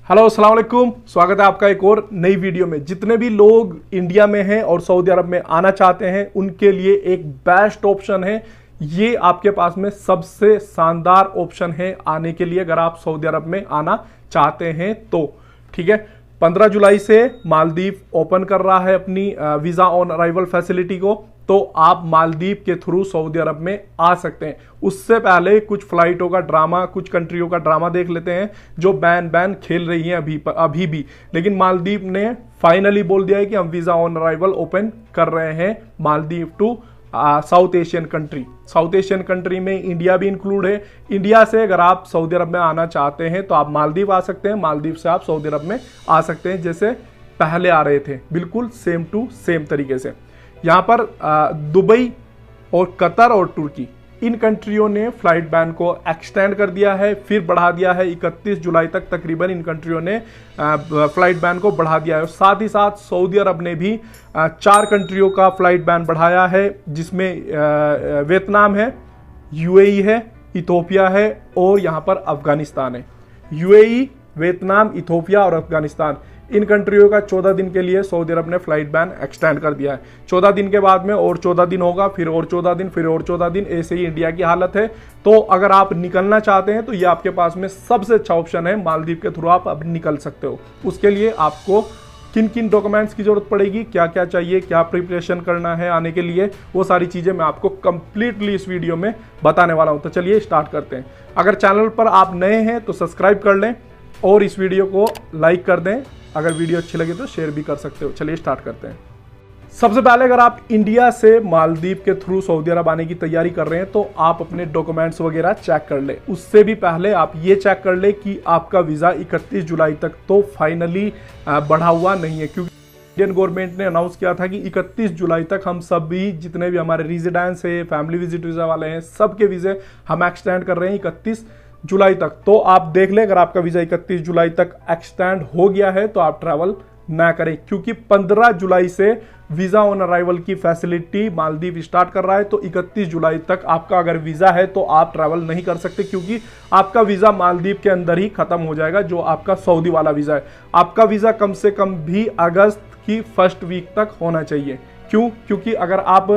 Hello अस्सलाम वालेकुम, स्वागत है आपका एक और नई वीडियो में। जितने भी लोग इंडिया में हैं और सऊदी अरब में आना चाहते हैं उनके लिए एक बेस्ट ऑप्शन है। ये आपके पास में सबसे शानदार ऑप्शन है आने के लिए, अगर आप सऊदी अरब में आना चाहते हैं तो। ठीक है, 15 जुलाई से मालदीव ओपन कर रहा है अपनी वीजा ऑन अराइवल फैसिलिटी को, तो आप मालदीव के थ्रू सऊदी अरब में आ सकते हैं। उससे पहले कुछ फ्लाइटों का ड्रामा, कुछ कंट्रियों का ड्रामा देख लेते हैं जो बैन खेल रही हैं अभी भी। लेकिन मालदीव ने फाइनली बोल दिया है कि हम वीजा ऑन अराइवल ओपन कर रहे हैं Maldives to south Asian country. South Asian country में इंडिया भी इंक्लूड है। इंडिया से अगर आप सऊदी अरब में आना चाहते हैं तो आप मालदीव आ सकते हैं, मालदीव से आप सऊदी अरब में आ सकते हैं जैसे पहले आ रहे थे, बिल्कुल सेम टू सेम तरीके से। यहाँ पर दुबई और कतर और तुर्की, इन कंट्रियों ने फ्लाइट बैन को एक्सटेंड कर दिया है, फिर बढ़ा दिया है 31 जुलाई तक। तकरीबन इन कंट्रियों ने फ्लाइट बैन को बढ़ा दिया है। साथ ही साथ सऊदी अरब ने भी 4 कंट्रियों का फ्लाइट बैन बढ़ाया है, जिसमें वियतनाम है, यूएई है, इथोपिया है और यहाँ पर अफगानिस्तान है। यूएई, वियतनाम, इथोपिया और अफगानिस्तान, इन कंट्रियों का 14 दिन के लिए सऊदी अरब ने फ्लाइट बैन एक्सटेंड कर दिया है। 14 दिन के बाद में और 14 दिन होगा, फिर और 14 दिन, फिर और 14 दिन, ऐसे ही इंडिया की हालत है। तो अगर आप निकलना चाहते हैं तो ये आपके पास में सबसे अच्छा ऑप्शन है। मालदीव के थ्रू आप अब निकल सकते हो। उसके लिए आपको किन किन डॉक्यूमेंट्स की जरूरत पड़ेगी, क्या क्या चाहिए, क्या प्रिपरेशन करना है आने के लिए, वो सारी चीजें मैं आपको कंप्लीटली इस वीडियो में बताने वाला हूं। तो चलिए स्टार्ट करते हैं। अगर चैनल पर आप नए हैं तो सब्सक्राइब कर लें और इस वीडियो को लाइक कर दें। अगर वीडियो अच्छी लगे तो शेयर भी कर सकते हो। चलिए स्टार्ट करते हैं। सबसे पहले अगर आप इंडिया से मालदीव के थ्रू सऊदी अरब आने की तैयारी कर रहे हैं तो आप अपने डॉक्यूमेंट्स वगैरह चेक कर ले। उससे भी पहले आप ये चेक कर ले कि आपका वीज़ा 31 जुलाई तक तो फाइनली बढ़ा हुआ नहीं है, क्योंकि इंडियन गवर्नमेंट ने अनाउंस किया था कि 31 जुलाई तक हम सब भी, जितने भी हमारे रेजिडेंट्स है, फैमिली विजिट वीज़ा वाले हैं, सबके वीज़े हम एक्सटेंड कर रहे हैं 31 जुलाई तक। तो आप देख लें, अगर आपका वीजा 31 जुलाई तक एक्सटेंड हो गया है तो आप ट्रैवल ना करें, क्योंकि 15 जुलाई से वीजा ऑन अराइवल की फैसिलिटी मालदीव स्टार्ट कर रहा है। तो 31 जुलाई तक आपका अगर वीजा है तो आप ट्रैवल नहीं कर सकते, क्योंकि आपका वीजा मालदीव के अंदर ही खत्म हो जाएगा, जो आपका सऊदी वाला वीजा है। आपका वीजा कम से कम भी अगस्त की फर्स्ट वीक तक होना चाहिए। क्यों? क्योंकि अगर आप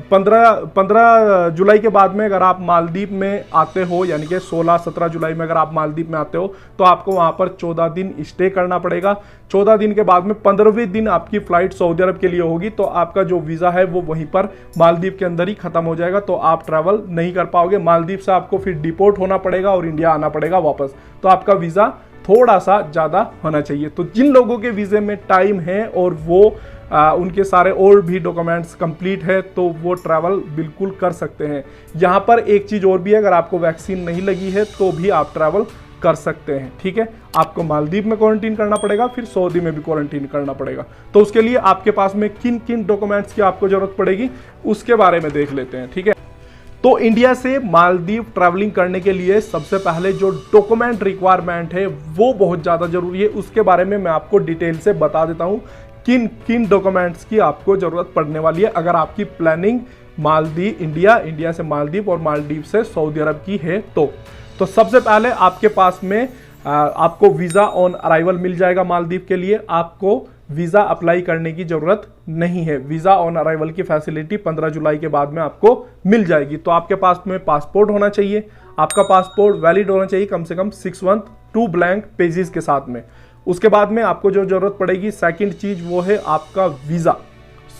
15 जुलाई के बाद में अगर आप मालदीव में आते हो, यानी कि 16-17 जुलाई में अगर आप मालदीव में आते हो तो आपको वहां पर 14 दिन स्टे करना पड़ेगा। 14 दिन के बाद में 15वें दिन आपकी फ्लाइट सऊदी अरब के लिए होगी, तो आपका जो वीज़ा है वो वहीं पर मालदीव के अंदर ही खत्म हो जाएगा। तो आप ट्रैवल नहीं कर पाओगे। मालदीव से आपको फिर डिपोर्ट होना पड़ेगा और इंडिया आना पड़ेगा वापस। तो आपका वीज़ा थोड़ा सा ज़्यादा होना चाहिए। तो जिन लोगों के वीज़े में टाइम है और वो उनके सारे और भी डॉक्यूमेंट्स कंप्लीट है तो वो ट्रैवल बिल्कुल कर सकते हैं। यहाँ पर एक चीज़ और भी है, अगर आपको वैक्सीन नहीं लगी है तो भी आप ट्रैवल कर सकते हैं। ठीक है, आपको मालदीव में क्वारंटीन करना पड़ेगा, फिर सऊदी में भी क्वारंटीन करना पड़ेगा। तो उसके लिए आपके पास में किन किन डॉक्यूमेंट्स की आपको जरूरत पड़ेगी उसके बारे में देख लेते हैं। ठीक है, तो इंडिया से मालदीव ट्रैवलिंग करने के लिए सबसे पहले जो डॉक्यूमेंट रिक्वायरमेंट है वो बहुत ज़्यादा जरूरी है। उसके बारे में मैं आपको डिटेल से बता देता हूँ किन किन डॉक्यूमेंट्स की आपको जरूरत पड़ने वाली है अगर आपकी प्लानिंग मालदीव, इंडिया से मालदीव और मालदीव से सऊदी अरब की है तो सबसे पहले आपके पास में आपको वीज़ा ऑन अराइवल मिल जाएगा मालदीव के लिए। आपको वीज़ा अप्लाई करने की ज़रूरत नहीं है। वीज़ा ऑन अराइवल की फैसिलिटी 15 जुलाई के बाद में आपको मिल जाएगी। तो आपके पास में पासपोर्ट होना चाहिए। आपका पासपोर्ट वैलिड होना चाहिए, कम से कम 6 मंथ 2 ब्लैंक पेजेस के साथ में। उसके बाद में आपको जो जरूरत पड़ेगी सेकंड चीज वो है आपका वीज़ा।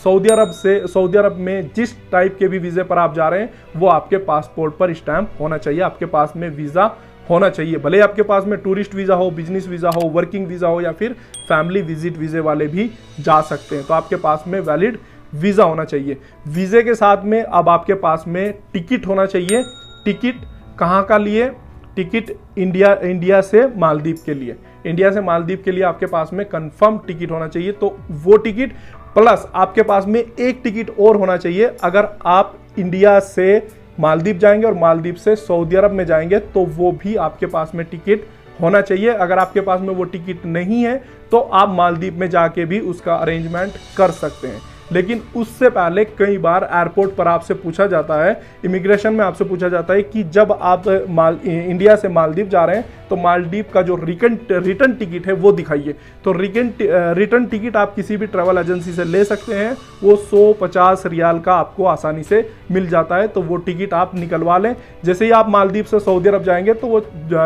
सऊदी अरब में जिस टाइप के भी वीज़े पर आप जा रहे हैं वो आपके पासपोर्ट पर स्टैम्प होना चाहिए। आपके पास में वीज़ा होना चाहिए, भले आपके पास में टूरिस्ट वीज़ा हो, बिजनेस वीज़ा हो, वर्किंग वीज़ा हो या फिर फैमिली विजिट वीज़े वाले भी जा सकते हैं। तो आपके पास में वैलिड वीज़ा होना चाहिए। वीज़े के साथ में अब आपके पास में टिकट होना चाहिए। टिकट कहाँ का लिए? टिकट इंडिया से मालदीव के लिए। इंडिया से मालदीव के लिए आपके पास में कंफर्म टिकट होना चाहिए। तो वो टिकट प्लस आपके पास में एक टिकट और होना चाहिए। अगर आप इंडिया से मालदीव जाएंगे और मालदीव से सऊदी अरब में जाएंगे तो वो भी आपके पास में टिकट होना चाहिए। अगर आपके पास में वो टिकट नहीं है तो आप मालदीव में जाके भी उसका अरेंजमेंट कर सकते हैं। लेकिन उससे पहले कई बार एयरपोर्ट पर आपसे पूछा जाता है, इमिग्रेशन में आपसे पूछा जाता है कि जब आप इंडिया से मालदीव जा रहे हैं तो मालदीव का जो रिटर्न टिकट है वो दिखाइए। तो रिटर्न टिकट आप किसी भी ट्रैवल एजेंसी से ले सकते हैं, वो 150 रियाल का आपको आसानी से मिल जाता है। तो वो टिकट आप निकलवा लें। जैसे ही आप मालदीव से सऊदी अरब जाएंगे तो वो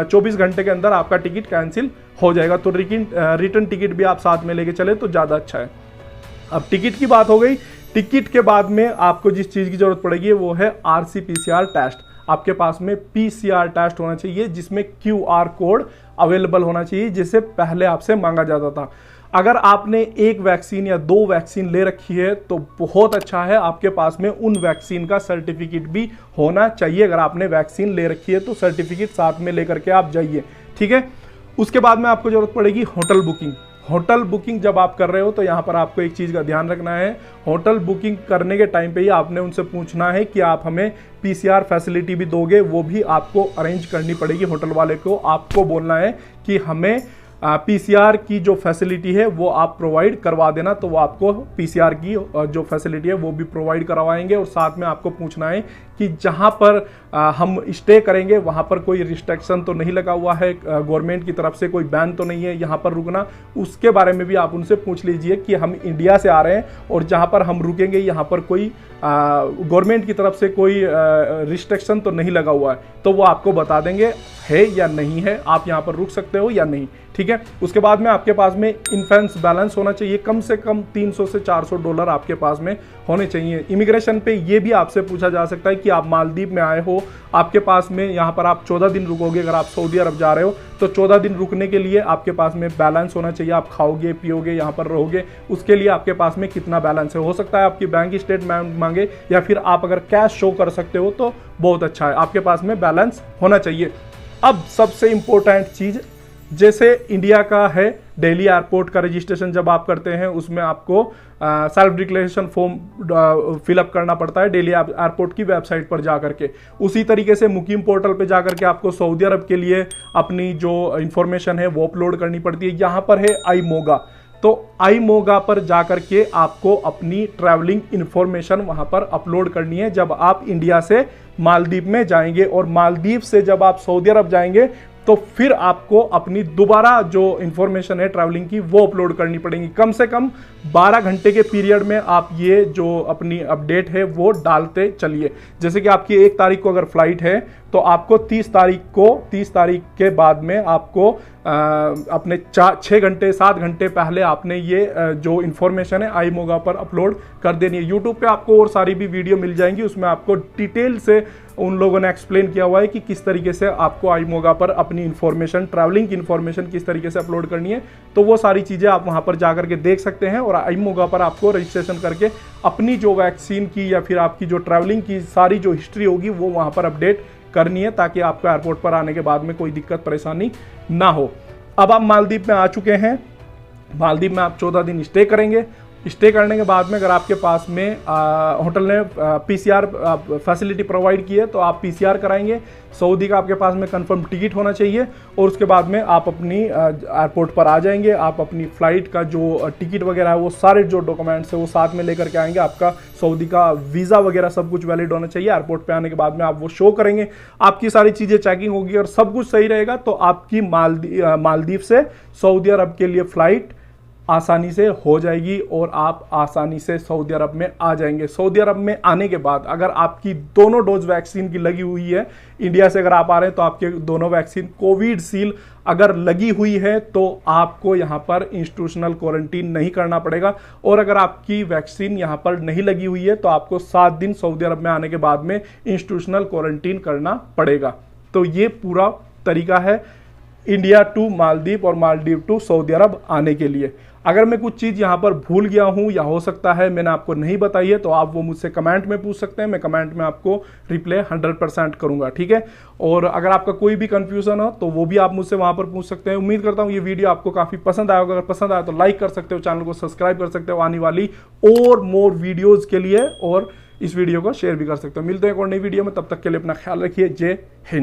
24 घंटे के अंदर आपका टिकट कैंसिल हो जाएगा। तो रिटर्न टिकट भी आप साथ में लेके चले तो ज़्यादा अच्छा है। अब टिकट की बात हो गई। टिकट के बाद में आपको जिस चीज़ की जरूरत पड़ेगी वो है RC-PCR टेस्ट। आपके पास में PCR टेस्ट होना चाहिए जिसमें QR कोड अवेलेबल होना चाहिए, जिसे पहले आपसे मांगा जाता था। अगर आपने एक वैक्सीन या 2 वैक्सीन ले रखी है तो बहुत अच्छा है, आपके पास में उन वैक्सीन का सर्टिफिकेट भी होना चाहिए। अगर आपने वैक्सीन ले रखी है तो सर्टिफिकेट साथ में लेकर के आप जाइए, ठीक है। उसके बाद में आपको जरूरत पड़ेगी होटल बुकिंग। होटल बुकिंग जब आप कर रहे हो तो यहाँ पर आपको एक चीज़ का ध्यान रखना है। होटल बुकिंग करने के टाइम पे ही आपने उनसे पूछना है कि आप हमें PCR फैसिलिटी भी दोगे, वो भी आपको अरेंज करनी पड़ेगी। होटल वाले को आपको बोलना है कि हमें PCR की जो फैसिलिटी है वो आप प्रोवाइड करवा देना, तो वो आपको PCR की जो फैसिलिटी है वो भी प्रोवाइड करवाएंगे। और साथ में आपको पूछना है कि जहाँ पर हम स्टे करेंगे वहाँ पर कोई रिस्ट्रिक्शन तो नहीं लगा हुआ है, गवर्नमेंट की तरफ से कोई बैन तो नहीं है यहाँ पर रुकना। उसके बारे में भी आप उनसे पूछ लीजिए कि हम इंडिया से आ रहे हैं और जहाँ पर हम रुकेंगे यहाँ पर कोई गवर्नमेंट की तरफ से कोई रिस्ट्रिक्शन तो नहीं लगा हुआ है, तो वो आपको बता देंगे है या नहीं है, आप यहाँ पर रुक सकते हो या नहीं, ठीक है। उसके बाद में आपके पास में इन्फेंस बैलेंस होना चाहिए, कम से कम $300 से $400 आपके पास में होने चाहिए। इमिग्रेशन पे ये भी आपसे पूछा जा सकता है कि आप मालदीव में आए हो, आपके पास में यहाँ पर आप 14 दिन रुकोगे। अगर आप सऊदी अरब जा रहे हो तो 14 दिन रुकने के लिए आपके पास में बैलेंस होना चाहिए। आप खाओगे पियोगे यहाँ पर रहोगे, उसके लिए आपके पास में कितना बैलेंस है। हो सकता है आपकी बैंक स्टेटमेंट मांगे, या फिर आप अगर कैश शो कर सकते हो तो बहुत अच्छा है, आपके पास में बैलेंस होना चाहिए। अब सबसे इंपॉर्टेंट चीज, जैसे इंडिया का है दिल्ली एयरपोर्ट का रजिस्ट्रेशन जब आप करते हैं उसमें आपको सेल्फ डिक्लेरेशन फॉर्म फिलअप करना पड़ता है दिल्ली एयरपोर्ट की वेबसाइट पर जाकर के। उसी तरीके से मुकीम पोर्टल पे जाकर के आपको सऊदी अरब के लिए अपनी जो इंफॉर्मेशन है वो अपलोड करनी पड़ती है। यहाँ पर है iMoga, तो iMoga पर जाकर के आपको अपनी ट्रैवलिंग इंफॉर्मेशन वहां पर अपलोड करनी है जब आप इंडिया से मालदीव में जाएंगे। और मालदीव से जब आप सऊदी अरब जाएंगे तो फिर आपको अपनी दोबारा जो इंफॉर्मेशन है ट्रैवलिंग की वो अपलोड करनी पड़ेगी। कम से कम 12 घंटे के पीरियड में आप ये जो अपनी अपडेट है वो डालते चलिए। जैसे कि आपकी 1 तारीख को अगर फ्लाइट है तो आपको 30 तारीख के बाद में आपको अपने 6 घंटे 7 घंटे पहले आपने ये जो इन्फॉर्मेशन है iMoga पर अपलोड कर देनी है। यूट्यूब पे आपको और सारी भी वीडियो मिल जाएंगी, उसमें आपको डिटेल से उन लोगों ने एक्सप्लेन किया हुआ है कि किस तरीके से आपको iMoga पर अपनी इंफॉर्मेशन, ट्रैवलिंग की इंफॉर्मेशन किस तरीके से अपलोड करनी है। तो वो सारी चीज़ें आप वहाँ पर जाकर के देख सकते हैं। और iMoga पर आपको रजिस्ट्रेशन करके अपनी जो वैक्सीन की या फिर आपकी जो ट्रैवलिंग की सारी जो हिस्ट्री होगी वो वहाँ पर अपडेट करनी है, ताकि आपको एयरपोर्ट पर आने के बाद में कोई दिक्कत परेशानी ना हो। अब आप मालदीव में आ चुके हैं, मालदीव में आप 14 दिन स्टे करेंगे। स्टे करने के बाद में अगर आपके पास में होटल ने PCR फैसिलिटी प्रोवाइड की है तो आप PCR कराएंगे। सऊदी का आपके पास में कंफर्म टिकट होना चाहिए और उसके बाद में आप अपनी एयरपोर्ट पर आ जाएंगे। आप अपनी फ़्लाइट का जो टिकट वगैरह है वो सारे जो डॉक्यूमेंट्स है वो साथ में लेकर के आएंगे। आपका सऊदी का वीज़ा वगैरह सब कुछ वैलिड होना चाहिए। एयरपोर्ट पर आने के बाद में आप वो शो करेंगे, आपकी सारी चीज़ें चेकिंग होगी और सब कुछ सही रहेगा तो आपकी मालदीव से सऊदी अरब के लिए फ़्लाइट आसानी से हो जाएगी और आप आसानी से सऊदी अरब में आ जाएंगे। सऊदी अरब में आने के बाद अगर आपकी दोनों डोज वैक्सीन की लगी हुई है, इंडिया से अगर आप आ रहे हैं तो आपके दोनों वैक्सीन कोविशील्ड अगर लगी हुई है तो आपको यहाँ पर इंस्टीट्यूशनल क्वारंटीन नहीं करना पड़ेगा। और अगर आपकी वैक्सीन यहाँ पर नहीं लगी हुई है तो आपको 7 दिन सऊदी अरब में आने के बाद में इंस्टीट्यूशनल क्वारंटीन करना पड़ेगा। तो ये पूरा तरीका है इंडिया टू मालदीव और मालदीव टू सऊदी अरब आने के लिए। अगर मैं कुछ चीज़ यहाँ पर भूल गया हूँ या हो सकता है मैंने आपको नहीं बताई है तो आप वो मुझसे कमेंट में पूछ सकते हैं, मैं कमेंट में आपको रिप्लाई 100% करूँगा, ठीक है। और अगर आपका कोई भी कंफ्यूजन हो तो वो भी आप मुझसे वहाँ पर पूछ सकते हैं। उम्मीद करता हूँ ये वीडियो आपको काफ़ी पसंद आया होगा। अगर पसंद आया तो लाइक कर सकते हो, चैनल को सब्सक्राइब कर सकते हो आने वाली और मोर वीडियोज़ के लिए, और इस वीडियो को शेयर भी कर सकते हो। मिलते हैं एक और नई वीडियो में, तब तक के लिए अपना ख्याल रखिए। जय हिंद।